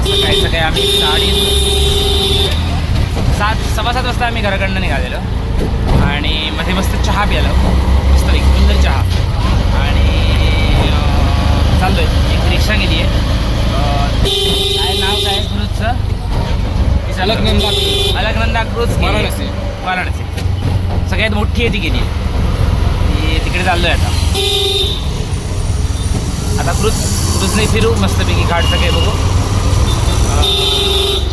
सकाळी आम्ही 7:15 वाजता आम्ही घराकडनं निघालेलो आणि मध्ये मस्त चहा प्यायला मस्त एक सुंदर चहा आणि चाललो आहे. एक रिक्षा गेली आहे. काय नाव काय क्रूजचं? अलकनंदा क्रूज वाराणसी. सगळ्यात मोठी आहे ती गेली आहे. ती तिकडे चाललो आहे आता क्रूजने फिरू मस्तपैकी घाट सगळे बघू.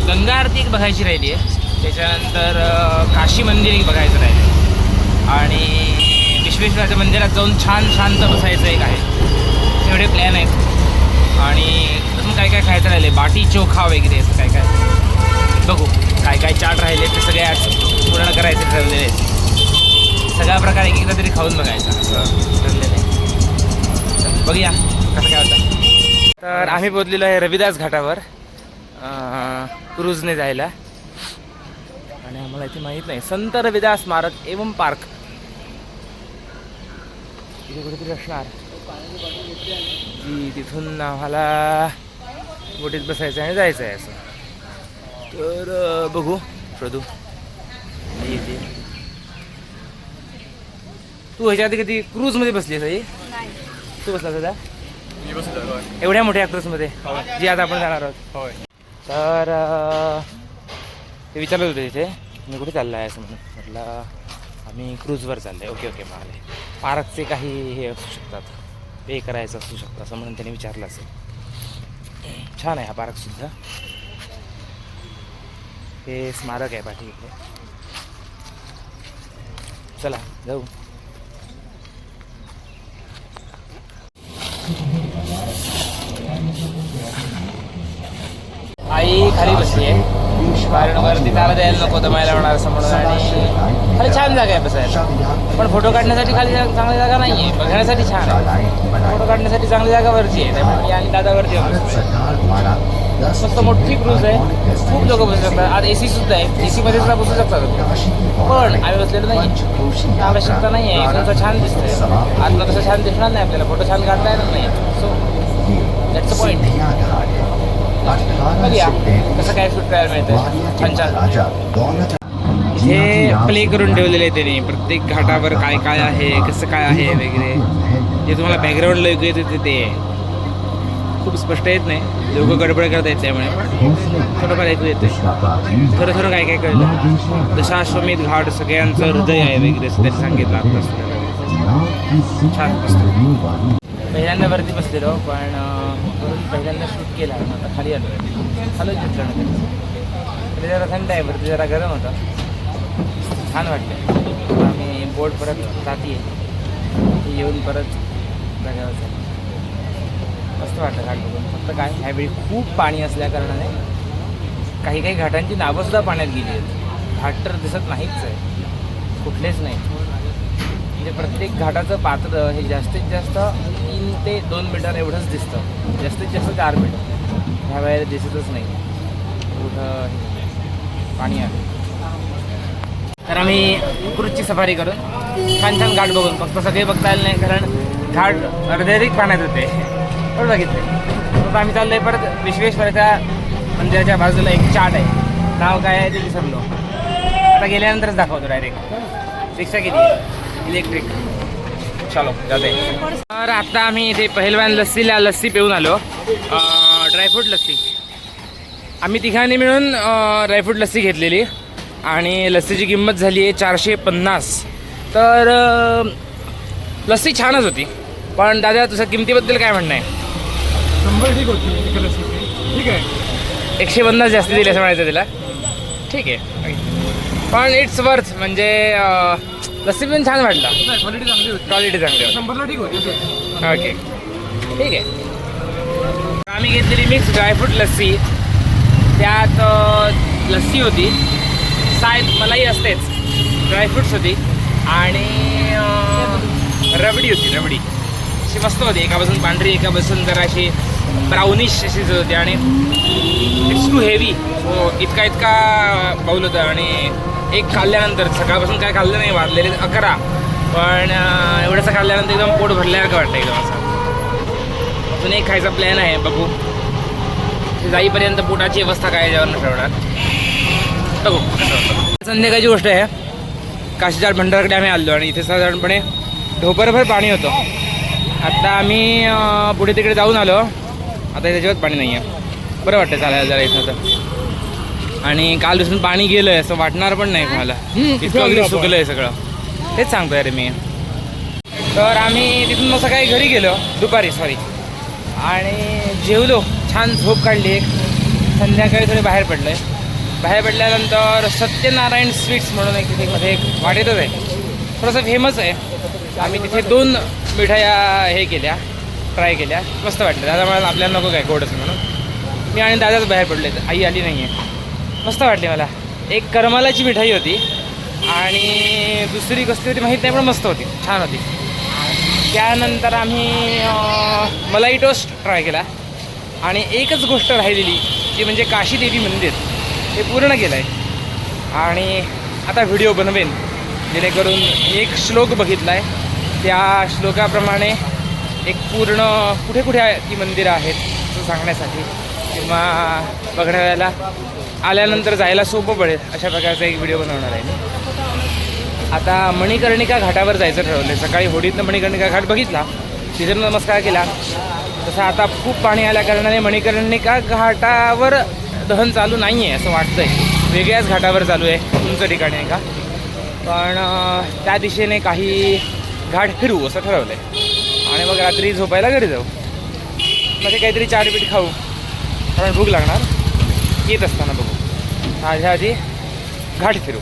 गंगा आरती एक बघायची राहिली आहे. त्याच्यानंतर काशी मंदिर एक बघायचं राहिलं आणि विश्वेश्वराच्या मंदिरात जाऊन छान शांत बसायचं एक आहे. एवढे प्लॅन आहेत आणि अजून काय काय खायचं राहिले. बाटी चोखा वगैरे असं काय काय बघू. काय काय चाट राहिले ते सगळे आज पूर्ण करायचे ठरवलेले आहेत. सगळा प्रकार एक एकदा तरी खाऊन बघायचा असं ठरलेलं आहे. बघूया कसं काय होतं. तर आम्ही पोचलेलो आहे रविदास घाटावर क्रूजने जायला आणि आम्हाला इथे माहीत नाही संत रविदास स्मारक एवं पार्क इथे कुठेतरी असणार जी तिथून आम्हाला बोटीत बसायचं आणि जायचं आहे असं. तर बघू शोधू. येते तू ह्याच्या आधी कधी क्रूजमध्ये बसली आहे? तू बसला दादा एवढ्या मोठ्या क्रूजमध्ये जी आता आपण जाणार आहोत? तर ते विचारत होते तिथे मी कुठे चालला आहे असं म्हणून. म्हटलं आम्ही क्रूजवर चाललो आहे. ओके म्हणाले. पार्कचे काही हे असू शकतात, पे करायचं असू शकतं असं म्हणून त्यांनी विचारलं असेल. छान आहे हा पार्कसुद्धा. हे स्मारक आहे पाठी इकडे. चला जाऊ. आई खाली बसली आहे कारण वरती त्याला द्यायला नको दमायला होणार असं म्हणून. आणि खाली छान जागा आहे बसायला पण फोटो काढण्यासाठी खाली चांगली जागा नाही आहे. बघण्यासाठी छान आहे. फोटो काढण्यासाठी चांगली जागा वरची आहे. त्यामुळे मी आणि दादावरती मस्त मोठी क्रूज आहे. खूप लोक बसू शकतात. आज AC सुद्धा आहे. AC मध्ये सुद्धा बसू शकतात पण आम्ही बसलेलो नाही. आवश्यकता नाही आहे. तुमचं छान दिसतंय. आतलं कसं छान दिसणार नाही आपल्याला. फोटो छान काढता येणार नाही. So that's a point. बघूया कसं काय शूट करायला मिळतं. छान छान हे प्ले करून ठेवलेले आहे त्यांनी प्रत्येक घाटावर काय काय आहे कसं काय आहे वगैरे. जे तुम्हाला बॅकग्राऊंडला ऐकू येते ते खूप स्पष्ट येत नाही. लोक गडबड करत आहेत त्यामुळे थोडंफार ऐकू येते. थोडं थोडं काय काय कळलं. दशाश्वमेध घाट सगळ्यांचं हृदय आहे वगैरे असं त्यांनी सांगितलं आत्ताच. छान मस्त. पहिल्यांदा वरती बसलेलो पण पहिल्यांदा शूट केला आता खाली आलो आहे. खाली घेतलं तरी जरा थंड आहे. वरती जरा गरम होतं. छान वाटतं. आम्ही बोट परत जाती आहे येऊन परत जाग्यावर चालू. मस्त वाटतं घाट बघून. फक्त काय ह्यावेळी खूप पाणी असल्या कारणाने काही काही घाटांची नावंसुद्धा पाण्यात गेली आहेत. घाट तर दिसत नाहीच आहे कुठलेच नाही. म्हणजे प्रत्येक घाटाचं पात्र हे जास्तीत जास्त 3 ते 2 मीटर एवढंच दिसतं. जास्तीत जास्त 4 मीटर ह्या वेळेला दिसतच नाही कुठं पाणी आहे. तर आम्ही क्रूजची सफारी करून छान छान घाट बघून फक्त सगळे बघता आले नाही कारण घाट अर्धेधिक पाण्यात होते. पण बघितले. तर आम्ही चाललो आहे परत विश्वेश्वराच्या मंदिराच्या बाजूला एक चाट आहे. नाव काय आहे ते विसरलो. आता गेल्यानंतरच दाखवतो. डायरेक्ट रिक्षा किती इलेक्ट्रिक. चलो जाते. तर आता आम्ही इथे पहिलवान लस्सी पिऊन आलो. ड्रायफ्रूट लस्सी आम्ही तिघांनी मिळून ड्रायफ्रूट लस्सी घेतलेली आणि लस्सीची किंमत झाली आहे 450. तर लस्सी छानच होती. पण दादा तुझं किमतीबद्दल काय म्हणणं आहे? 100 ठीक होती लस्सी. ठीक आहे. 150 जास्ती दिली असं म्हणायचं तिला. ठीक आहे पण इट्स वर्थ. म्हणजे लस्सी पण छान वाटला. क्वालिटी चांगली होती. क्वालिटी चांगली होती. 100ला ठीक होती. ओके ठीक आहे. आम्ही घेतलेली मिक्स ड्रायफ्रूट लस्सी. त्यात लस्सी होती, साय मलाई असतेच, ड्रायफ्रूट्स होती आणि रबडी होती. रबडी अशी मस्त होती. एका बाजून पांढरी एका बाजून जरा अशी ब्राउनिश अशीच होती आणि इट्स टू हेवी. सो इतका बाऊल होता आणि एक खाल्ल्यानंतर सकाळपासून काय खाल्लं नाही. वाजलेले 11 पण एवढंसं खाल्ल्यानंतर एकदम पोट भरल्यासारखं वाटतं एकदम असं. अजून एक खायचा प्लॅन आहे बघू. जाईपर्यंत पोटाची अवस्था काय याच्यावर ठरवणार. बघू कसं होतं. संध्याकाळची गोष्ट आहे. काशीचार भंडारकडे आम्ही आलो आणि इथे साधारणपणे ढोपरभर पाणी होतं. आता आम्ही पुढे तिकडे जाऊन आलो. आता त्याच्यावर पाणी नाही आहे. बरं वाटतं चालायला जरा इथं तर. आणि काल दिवसून पाणी गेलं आहे असं वाटणार पण नाही तुम्हाला. इतकं अगदी सुकलं आहे सगळं. तेच सांगतो अरे मी. तर आम्ही तिथून मग सकाळी घरी गेलो दुपारी आणि जेवलो. छान झोप काढली एक. संध्याकाळी थोडे बाहेर पडलो आहे. बाहेर पडल्यानंतर सत्यनारायण स्वीट्स म्हणून एक तिथे मध्ये एक वाटेतच आहे. थोडंसं फेमस आहे. आम्ही तिथे 2 मिठाया हे केल्या, ट्राय केल्या. मस्त वाटलं. दादा मला आपल्याला नको काय गोडच म्हणून मी आणि दादाच बाहेर पडले. आई आली नाही आहे. मस्त वाटली मला. एक करमालाची मिठाई होती आणि दुसरी कसली होती माहीत नाही पण मस्त होती, छान होती. त्यानंतर आम्ही मलाई टोस्ट ट्राय केला आणि एकच गोष्ट राहिलेली ती म्हणजे काशी देवी मंदिर. हे पूर्ण केलं आहे आणि आता व्हिडिओ बनवेन जेणेकरून एक श्लोक बघितला आहे त्या श्लोकाप्रमाणे एक पूर्ण कुठे कुठे ती मंदिरं आहेत असं सांगण्यासाठी किंवा बघण्याला आल्यानंतर जायला सोपं पडेल अशा प्रकारचा एक व्हिडिओ बनवणार आहे मी. आता मणिकर्णिका घाटावर जायचं ठरवलं. सकाळी होडीतनं मणिकर्णिका घाट बघितला, तिथे नमस्कार केला. तसं आता खूप पाणी आल्या कारणाने मणिकर्णिका घाटावर दहन चालू नाही आहे असं वाटतंय. वेगळ्याच घाटावर चालू आहे, उंच ठिकाणी आहे का. पण त्या दिशेने काही घाट फिरू असं ठरवलं आहे आणि मग रात्री झोपायला घरी जाऊ. मध्ये काहीतरी चारपीठ खाऊ कारण भूक लागणार. येत असताना बघू. माझ्या आधी घाट फिरू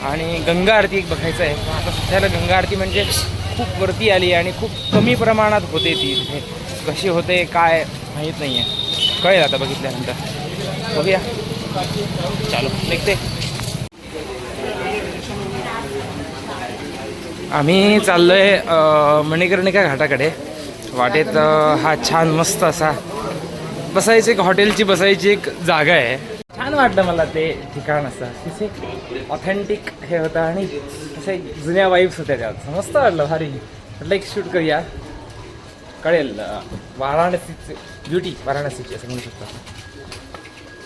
आणि गंगा आरती एक बघायचं आहे. आता सध्याला गंगा आरती म्हणजे खूप वरती आली आणि खूप कमी प्रमाणात होते ती. तिथे कशी होते काय माहीत नाही आहे. कळेल आता बघितल्यानंतर. बघूया. चालू निघते. आम्ही चाललो आहे मणिकर्णिका घाटाकडे. वाटेत हा छान मस्त असा बसायची एक हॉटेलची बसायची एक जागा आहे. छान वाटलं मला ते ठिकाण असं. तिथे ऑथेंटिक हे होतं आणि असे जुन्या वाईब्स होत्या त्यात. मस्त वाटलं भारी. म्हटलं एक शूट करूया. कळेल वाराणसीचे ब्युटी वाराणसीची असं म्हणू शकतो.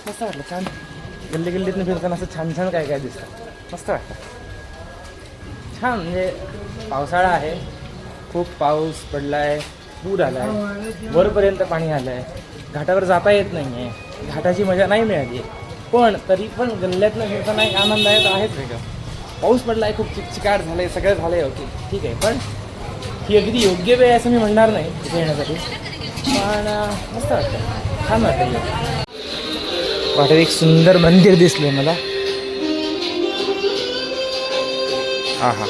मस्त वाटलं. छान गल्ली गल्लीतनं फिरताना असं छान छान काय काय दिसतं. मस्त वाटतं. छान म्हणजे पावसाळा आहे. खूप पाऊस पडला आहे. पूर आला आहे. वरपर्यंत पाणी आलं आहे. घाटावर जाता येत नाही आहे. घाटाची मजा नाही मिळाली आहे. पण तरी पण गल्ल्यातनं फिरताना एक आनंद आहे तर आहेच वेगळं. पाऊस पडला आहे. खूप चिकचिकाट झालं आहे. सगळं झालं आहे. ओके ठीक आहे. पण ही अगदी योग्य वेळ आहे असं मी म्हणणार नाही तिथे येण्यासाठी. पण मस्त वाटतं. छान वाटतं. वाटत एक सुंदर मंदिर दिसलं मला. हां हां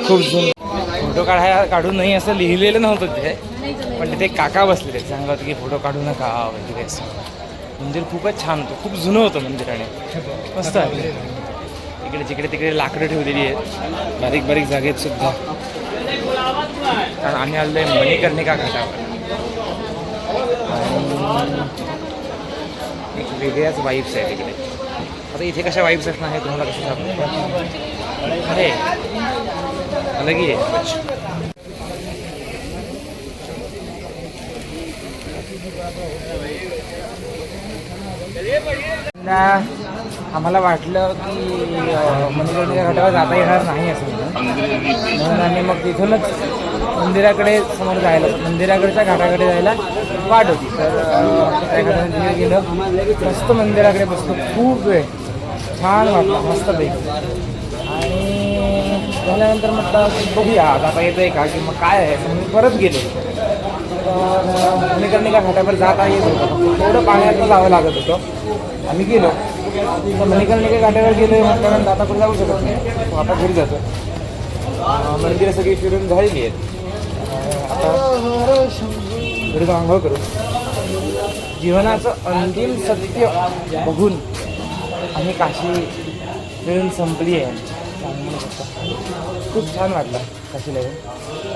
खूप जुनं. फोटो काढू नाही असं लिहिलेलं नव्हतं तिथे पण तिथे काका बसलेले सांगत होते की फोटो काढू नका वगैरे असं. मंदिर खूपच छान होतं. खूप जुनं होतं मंदिर आणि मस्त आहे. इकडे जिकडे तिकडे लाकडं ठेवलेली आहेत बारीक बारीक जागेत सुद्धा. कारण आम्ही आलो आहे मणिकर्णिका घाटावर आणि एक वेगळ्याच वाईब्स आहे तिकडे. आता इथे कशा वाईब्स असणार हे तुम्हाला कसं सांगू आहे अलगी आहे. आम्हाला वाटलं की मणिकर्णिका घाटावर जाता येणार नाही असं म्हणून आम्ही मग तिथूनच मंदिराकडे समोर जायला मंदिराकडच्या घाटाकडे जायला वाट होती. तर त्या घाटाने गेलं. मस्त मंदिराकडे बसलो. खूप वेळ छान वाटलं मस्तपैकी. आणि झाल्यानंतर म्हटलं बघूया आता येतं आहे का की मग काय आहे म्हणून परत गेलो. तर मणिकर्णिका घाटावर जाता येत होतं. थोडं पाण्यातनं जावं लागत होतं. आम्ही गेलो. तर मणिकर्णिका घाटावर गेलो म्हटल्यानंतर आता कुठे जाऊ शकत नाही. आता घरी जातो. मंदिरं सगळी फिरून झालेली आहेत. आता घरी जाऊन आंघोळ करू. जीवनाचं अंतिम सत्य बघून आम्ही काशी मिळून संपली आहे म्हणू शकतो. खूप छान वाटलं काशीला येऊन.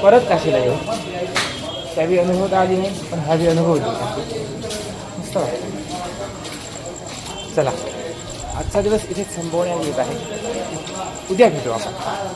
परत काशीला येऊन त्यावी अनुभव आली नाही पण हा बी अनुभव होती. मस्त वाटतं. चला आजचा दिवस इथे संपवण्यात येत आहे. उद्या भेटू आपण.